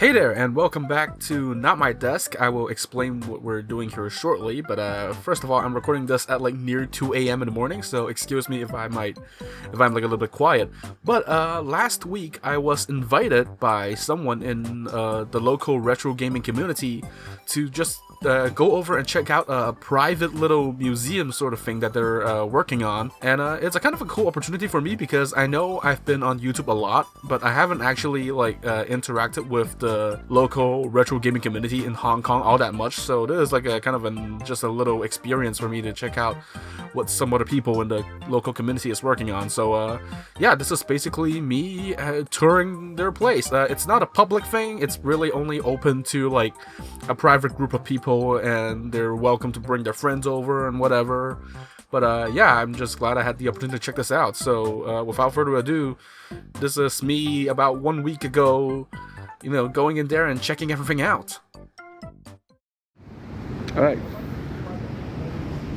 Hey there, and welcome back to Not My Desk. I will explain what we're doing here shortly, but first of all, I'm recording this at like near 2 a.m. in the morning, so excuse me if I'm like a little bit quiet. But last week I was invited by someone in the local retro gaming community to just go over and check out a private little museum sort of thing that they're working on, and it's a kind of a cool opportunity for me because I know I've been on YouTube a lot, but I haven't actually interacted with the local retro gaming community in Hong Kong all that much. So this is like a kind of just a little experience for me to check out what some other people in the local community is working on. So yeah, this is basically me touring their place. It's not a public thing. It's really only open to like a private group of people, and they're welcome to bring their friends over and whatever. But yeah, I'm just glad I had the opportunity to check this out. So without further ado, this is me about 1 week ago, going in there and checking everything out. Alright,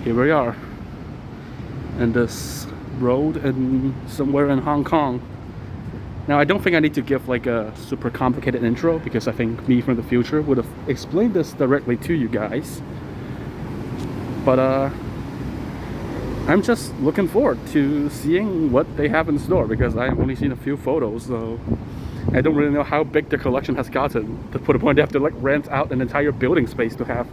here we are, and this road in somewhere in Hong Kong. Now, I don't think I need to give like a super complicated intro, because I think me from the future would have explained this directly to you guys. But I'm just looking forward to seeing what they have in store, because I've only seen a few photos, so I don't really know how big the collection has gotten to put a point they have to like rent out an entire building space to have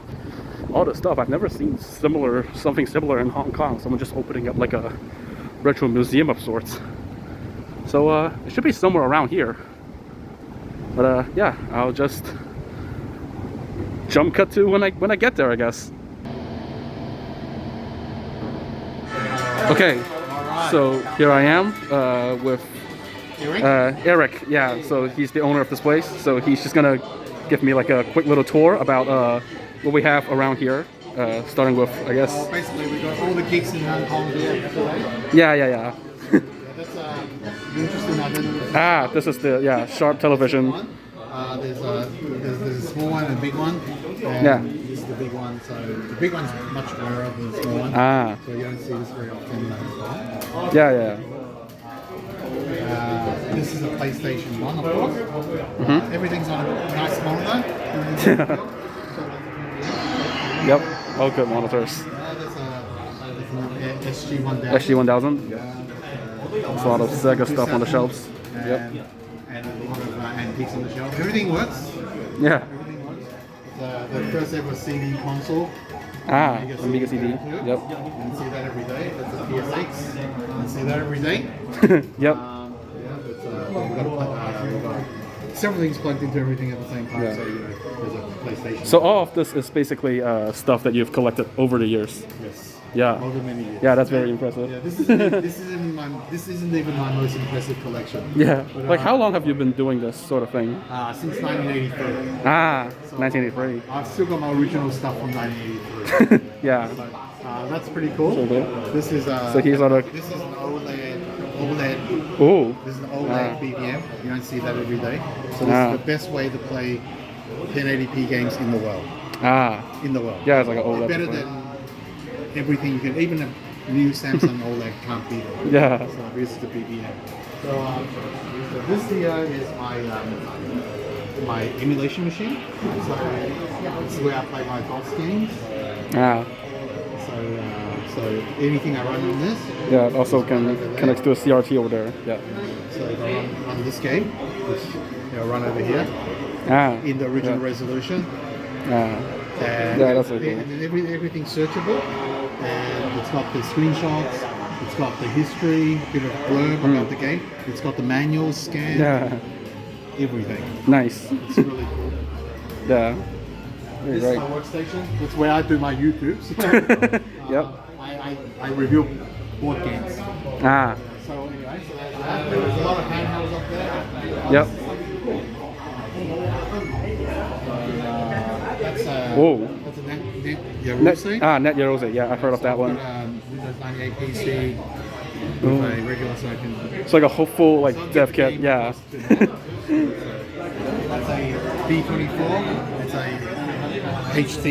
all the stuff. I've never seen something similar in Hong Kong. Someone just opening up like a retro museum of sorts. So it should be somewhere around here. But yeah, I'll just jump cut to when I get there, I guess. Okay, so here I am with Eric. Yeah, so he's the owner of this place. So he's just gonna give me like a quick little tour about what we have around here. Starting with, I guess. Basically, we got all the geeks in Hong Kong here today. Yeah. That's interesting identity. This is the Sharp television. There's a small one and a big one. And Yeah. This is the big one. So the big one's much rarer than the small one. So you don't see this very often. Yeah. This is a PlayStation 1, of course. Everything's on a nice monitor. Yep, all good monitors. There's an SG-1000. SG-1000. There's a lot of Sega stuff on the shelves. Yep. And a lot of antiques on the shelf. Everything works. Yeah. Everything works. The first ever CD console. Amiga CD. Yep. You can see that every day. That's a PSX. You can see that every day. Yep. We've got several things plugged into everything at the same time. Yeah. So there's a PlayStation. So all of this is basically stuff that you've collected over the years. Yes. Yeah. Over many years. Yeah, that's very impressive. Yeah, this isn't even my most impressive collection. Yeah. But, Like, how long have you been doing this sort of thing? Since 1983. So 1983. I've still got my original stuff from 1983. Yeah. So, that's pretty cool. So good. This is So he's on a. this is an OLED. Ooh. This is an OLED BBM. You don't see that every day. So this is the best way to play 1080p games in the world. In the world. Yeah, it's like an OLED. Better than everything you can. Even a new Samsung OLED can't beat it. Yeah. So this is the BBM. So this here is my emulation machine. So this is where I play my DOS games. So anything I run on this. Yeah, it also can connect to a CRT over there. Yeah. So if I run this game, which run over here in the original resolution. And yeah, that's really cool. And everything's searchable, and it's got the screenshots, it's got the history, a bit of blurb about the game, it's got the manuals scanned, everything. Nice. It's really cool. Yeah. This is my workstation. That's where I do my YouTubes. Yep. I review board games. So anyway, there's a lot of handhelds up there. Yep. That's a Net Yarose. Yeah, I've heard of that one. Windows 98 PC with a regular, so I can. It's like a whole full like dev kit. Yeah. That's a B24. It's a HD.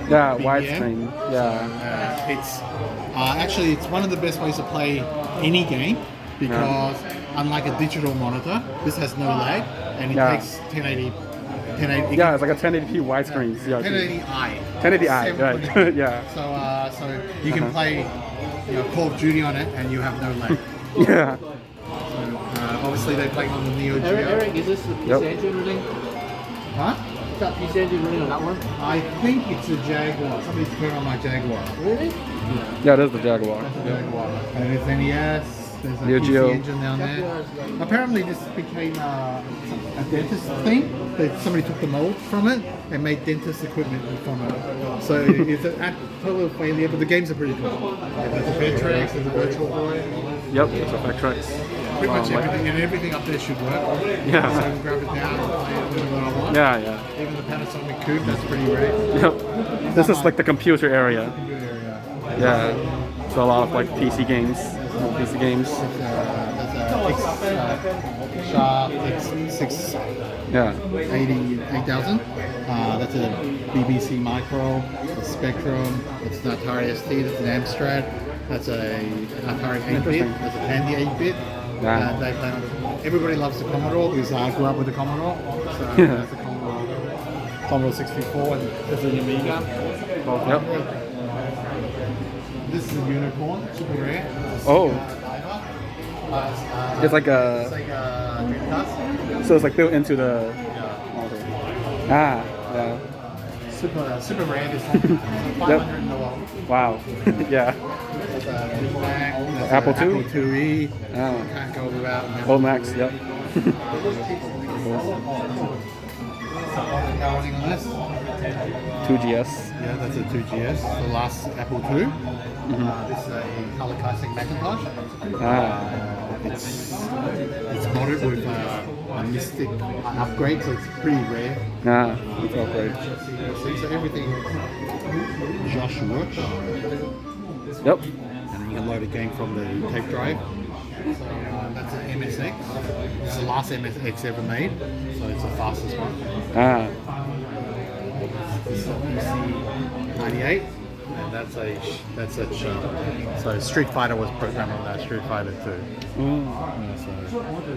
Yeah, BBM. widescreen. Yeah. It's actually it's one of the best ways to play any game because unlike a digital monitor, this has no lag and it takes 1080p 1080. Yeah, it's like a 1080p widescreen CRT. 1080i. 1080i, right? 720. Yeah. So you can play Call of Duty on it, and you have no lag. Yeah. Obviously, they play on the Neo Geo. Eric, is this the PC engine running? Huh? Is that PC engine running on that one? I think it's a Jaguar. Somebody's turned on my Jaguar. Really? Yeah, it is the Jaguar. That's a Jaguar. And it's NES. There's a Neo PC Geo. engine down there. Apparently, this became a dentist thing. Somebody took the mold from it and made dentist equipment from it. So it's a total failure, but the games are pretty cool. There's a Vectrex, there's a Virtual Boy. Yep, it's a Vectrex. Pretty much everything, and everything up there should work. Yeah. So I can grab it down and play it when I want. Yeah, yeah. Even the Panasonic Coupe, that's pretty rare. Yep. This is like the computer area. Good area. Yeah. So a lot of like PC games. PC games. There's a Sharp X680, Yeah. 8000. That's a BBC Micro, a Spectrum, it's an Atari ST, that's an Amstrad, that's an Atari 8-bit, that's a Tandy 8-bit. Yeah. They play on, everybody loves the Commodore because I grew up with the Commodore. So that's the Commodore 64 and there's an Amiga. Yep. This is a Unicorn, super rare. Oh. It's like a. It's like a Dreamcast. So it's like built into the. Ah, yeah. Super rare this one. 500 in the world. Wow. Yeah. That's a Big Mac. That's Apple a II? Apple IIe. Ah. Can't go without. Old Max. Yep. Running on this. 2GS. Yeah, that's a 2GS. The last Apple II. This is a color classic Macintosh. Ah. It's modded with a Mystic upgrade, so it's pretty rare. Ah. It's all great. So everything Josh works. Yep. And then you can load a game from the tape drive. So that's an MSX. It's the last MSX ever made, so it's the fastest one. Ah. This is a PC 98, and that's a chip. So Street Fighter was programmed on that, Street Fighter 2.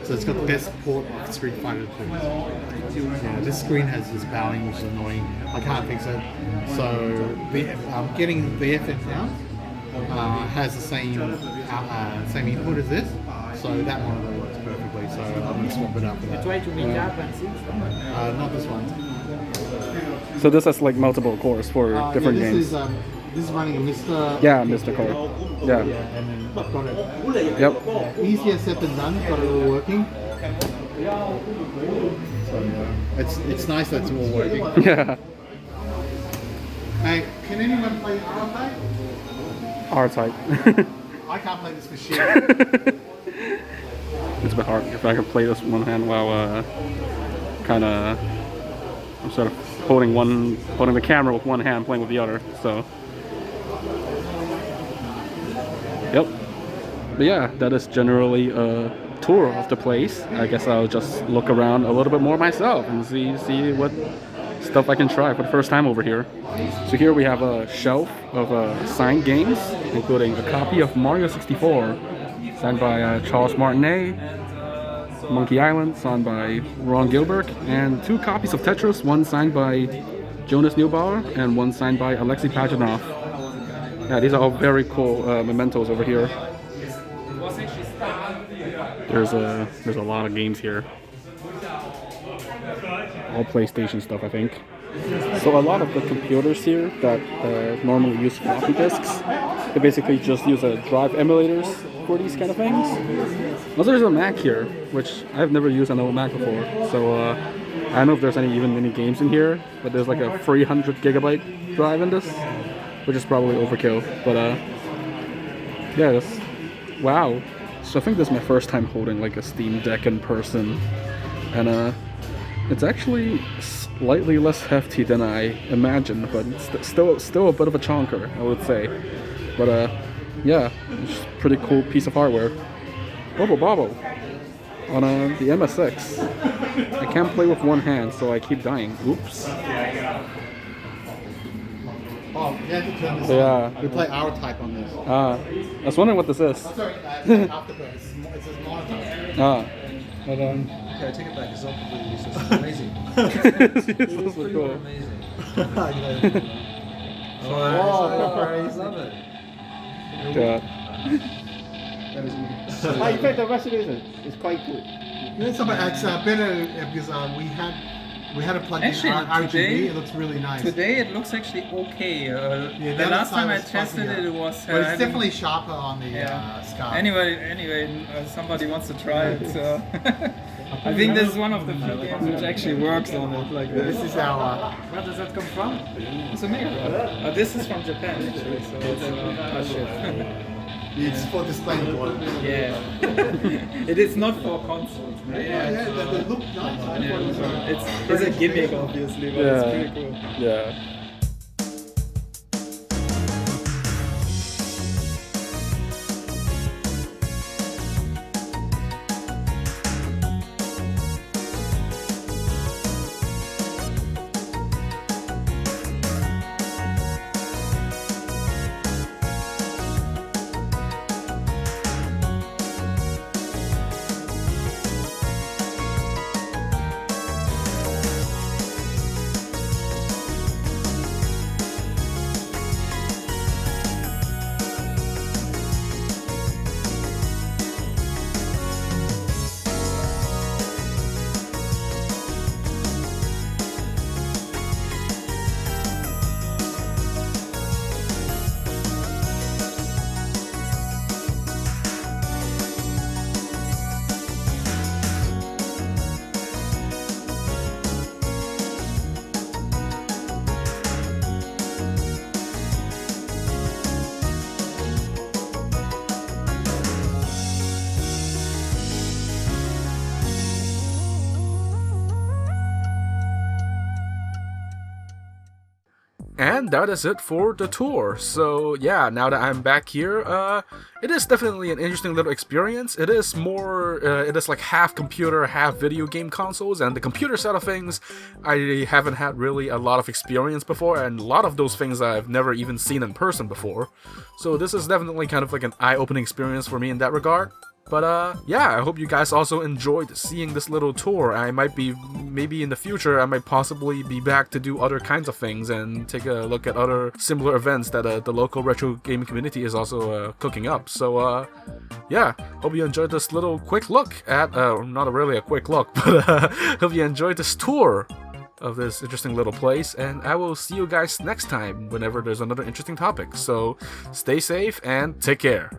So it's got the best port of Street Fighter 2. Yeah, this screen has this bowing, which is annoying. I can't fix it. So getting the FF down has the same input as this. So that monitor works perfectly. So I'm going to swap it out for that. Try to make up and see. Not this one. So this has like multiple cores for different games. This is running a Mr. Yeah, Mr. Core. Yeah. And then I've got it. Yep. Easier said than done. Got it all working. So it's nice that it's all working. Yeah. Hey, can anyone play R-Type? R-Type. I can't play this for shit. It's a bit hard if I can play this one hand while kind of I'm sort of holding the camera with one hand, playing with the other. So yep. But yeah, that is generally a tour of the place. I guess I'll just look around a little bit more myself and see what stuff I can try for the first time over here. So here we have a shelf of signed games, including a copy of Mario 64, signed by Charles Martinet, Monkey Island, signed by Ron Gilbert, and 2 copies of Tetris, one signed by Jonas Neubauer and one signed by Alexei Pajitnov. Yeah, these are all very cool mementos over here. There's a lot of games here. All PlayStation stuff, I think. So a lot of the computers here that normally use floppy disks, they basically just use drive emulators for these kind of things. Also, there's a Mac here, which I've never used an old Mac before. So I don't know if there's even any games in here, but there's like a 300 gigabyte drive in this, which is probably overkill. But yeah, wow. So I think this is my first time holding like a Steam Deck in person, and it's actually slightly less hefty than I imagined, but it's still a bit of a chonker, I would say. But yeah, it's a pretty cool piece of hardware. Bobble Bobble on the MSX. I can't play with one hand, so I keep dying. Oops. Oh, you have to turn this Yeah. on. We play R-Type on this. I was wondering what this is. Sorry, Afterburn. It says monitor. Ah. But Okay, I take it back. It's not completely useless. It's amazing. It's It's so pretty cool. amazing. Oh, I love it. Yeah. In fact, the resolution is quite good. It's better because we had a plug in Actually, RGB. today- It looks really nice. Today it looks actually okay. Yeah, The the other last time side I was tested fuzzy, it, it was. but it's having- definitely sharper on the Sky. Anyway, somebody wants to try it. So I think this is one of the few games which actually works on it like This this. is our. Where does that come from? It's a Mega. This is from Japan actually. So it's touch it. It's for displaying board. Yeah. It is not for consoles. Right? Yeah, they look nice. Yeah, so it's a gimmick obviously, but it's pretty cool. Yeah. And that is it for the tour. So yeah, now that I'm back here, it is definitely an interesting little experience. It is more, it is like half computer, half video game consoles, and the computer side of things, I haven't had really a lot of experience before, and a lot of those things I've never even seen in person before. So this is definitely kind of like an eye-opening experience for me in that regard. But yeah, I hope you guys also enjoyed seeing this little tour. I might be, maybe in the future, I might possibly be back to do other kinds of things and take a look at other similar events that the local retro gaming community is also cooking up. So yeah, hope you enjoyed this little quick look at, not really a quick look, but hope you enjoyed this tour of this interesting little place, and I will see you guys next time whenever there's another interesting topic. So stay safe and take care.